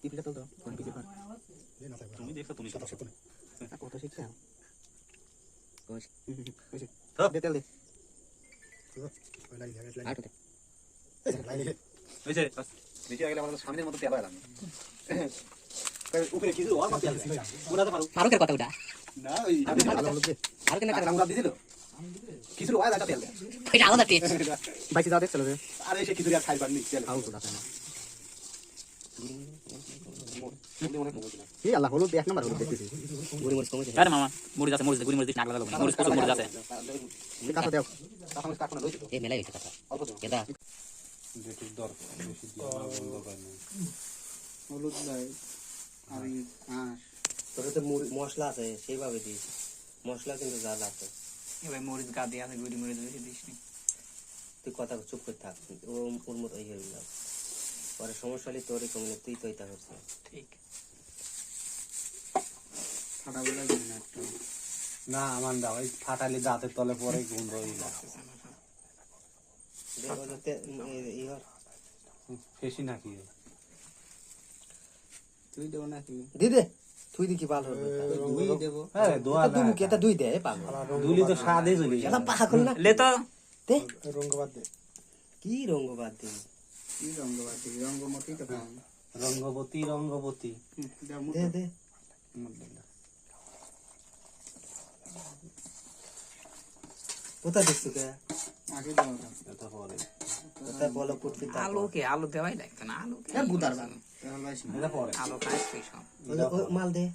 টিপিটা তো কোন পিছে পার তুমি দেখছো তুমি কত শিখছ কোশ তো দে তেল দে আর তো হইছে বাস নিচে গেলে আমাদের সামনের মতো তেল আলাম উপরে কিছু আর মত তেল পুরা তো পারো ফারুকের কথা ওটা না ওই আর কেন টাকা আমরা দিছিল কিছু ওয়া দাটা তেল এটা আলাদা টেস্ট বাইসি দাও দেখ চলো রে আরে সে কিছু আর খাইবার নি তেল আউ তো দাও এই আল্লাহ হলো এক নাম্বার হলো দেখতেছি গুড়ি মরিচ কমেছে আরে মামা মুড়ি যাচ্ছে মুড়ি গুড়ি মরিচ নাক লাগালো মুড়ি প্রচুর মুড়ি যাচ্ছে কাটা দাও তখন কাটনা লইছে এই মেলাই হইছে কথা অল্প তো কেদা যেটুক দরকার বেশি দিয়ে না বন্ধ করে না হলুদ লাই আর আঁশ তোর তো মশলা আছে সেইভাবে দিস মশলা কিন্তু যা আছে এবার মরিচ গা দিয়ে আছে গুড়ি মরিচ বেশি দিস নি তুই কথা চুপ করে থাক ও ওর মতো হয়ে গেল পরে সমস্যা হলে তোরই কমে তুই তো এটা হচ্ছে ঠিক ফাটা বলে দিন না একটু না আমার দা ওই ফাটালি দাঁতের তলে পরে গন্ধ হই না দেখো যাতে এই হর ফেসি নাকি তুই দেবো নাকি দিদে তুই দেখি ভালো হবে দুই দেবো হ্যাঁ দোয়া তুই মুখে এটা দুই দে পাগল দুলি তো স্বাদে চলে এটা পাগল না লে তো দে রঙ্গবাদ দে কি রঙ বাদ দিবি কি রঙ্গবাদ দিবি রঙ্গমতি তো পাম রঙ্গবতী রঙ্গবতী দে দে কোথায় দেখছো কে আগে দেবো এটা পরে কোথায় বলো করতে আলু কে আলু দেওয়াই লাগতো না আলু এ বুদার বান তাহলে আসি এটা পরে আলু খাইছি সব মাল দে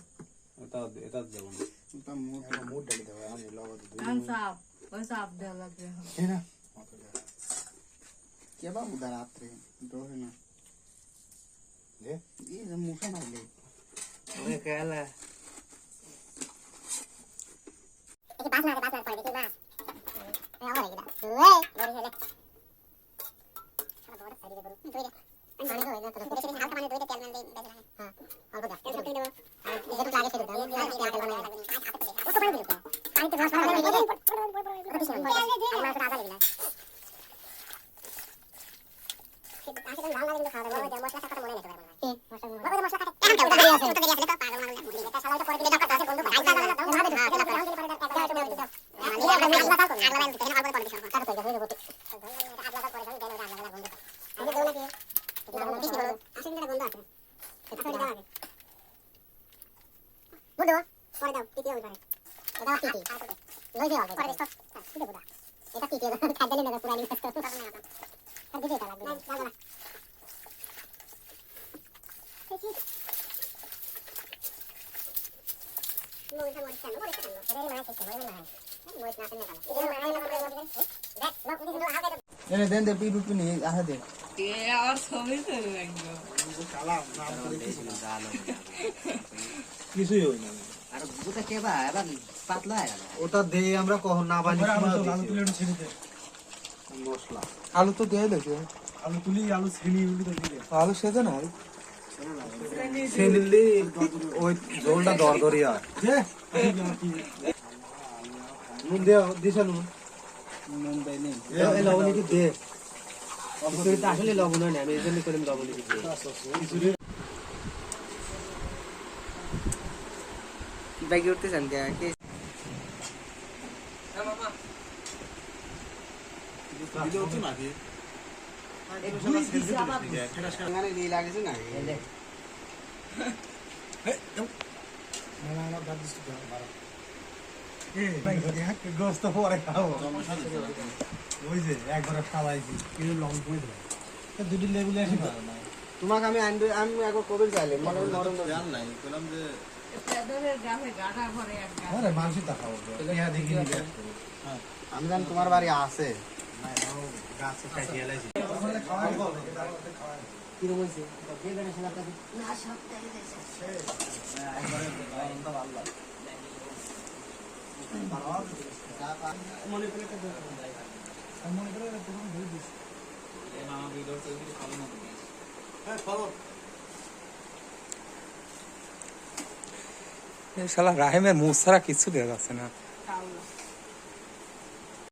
এটা দেব না তা মুড ডালি দেবো আমি লগদ দুই साफ वह साफ दे लगे हम है ना क्या बाबू उधर आते दो है ना ले ये जो मुसा ना ले ওরে কেলা এই বাস না পরে দেখি বাস এই আমার লাগি দা ওই বড়ি হেলে সারা বড় সাইডে করো তুই দে আমি তো হইনা তো বেশি হালকা মানে দুইটা তেল মানে বেশি লাগে হ্যাঁ অল্প দাও তেল দেব আর যেটুকু লাগে সেটা দাও আমি তেল বানাই ও তো বড় দিও আমি তো ঘাস বানাই দিই আমি মাছ রাজা লাগি না আসলে লাল লাল কিন্তু খাওয়া দাও মশলা কথা মনে নেই তো মশলা মশলা কাটে এখন তো দেরি আছে তো দেরি আছে তো পাগল মাগল মুড়ি এটা সালাইটা পরে দিলে ডাক্তার আছে বন্ধু ভাই দাও দাও দাও না তেল পরে দিলে পরে দাও আমি আগলা দাও আগলা দিতে না আগলা পরে দিছো কাটা তো হয়ে যাবে আগলা দাও পরে দাও দেন আগলা বন্ধু আমি দেও নাকি আসলে গন্ধ আছে এটা পরে দাও আগে বুঝো পরে দাও টিটি হবে এটা টিটি লই যাও পরে দিছো ঠিক আছে এটা টিটি খাইলে না পুরানি কষ্ট তো না না আর দিতে লাগবে না না ये देन दे पी पी नहीं आहा दे ये और सभी से लगेगा काला नाम को देखी কিছুই হই না আর গোটা কেবা এবার পাতলা হয়ে গেল ওটা দে আমরা কখন না বানি আলু তুলে ছেড়ে দে মশলা আলু তো দে দেখে আলু তুলি আলু ছেনি উলি তো দিলে আলু সেজে না সেনিলি ওই ঝোলটা দরদরিয়া যে নুন দে দিছ নুন নুন দেই নি এই লবণ কি দে কিছুটা আসলে লবণ হয় না আমি এজন্য করে লবণ দিচ্ছি ব্যাগ উঠতে চান কে ভিডিও হচ্ছে নাকি এখানে নি লাগেছে না গোস্ত পরে খাবো ওই যে একবার খাওয়াইছি কিন্তু লং করে দিলাম দুটি লেবুলে আসি তোমাকে আমি আনবে আমি একবার কবে চাইলে মনে নরম জান নাই বললাম যে पैदल जावे गाड़ा भरे एक गाड़ा আরে মাংসই তা খাবো ইহা দেখি আমি জানি তোমার বাড়ি আছে গাছে কাটিয়ে লাইছি কি রকম হইছে যে বেড়ে ছিল আপনাদের ना सब दे दे একবারে অন্তত আল্লাহ মনে করে তো মনে করে তুমি ধরে দিস এই মামা ভিডিও তো কিছু খাবো না তুমি হ্যাঁ খাবো শালা রাহিমের মুখ ছাড়া কিছু দেখা যাচ্ছে না खाओ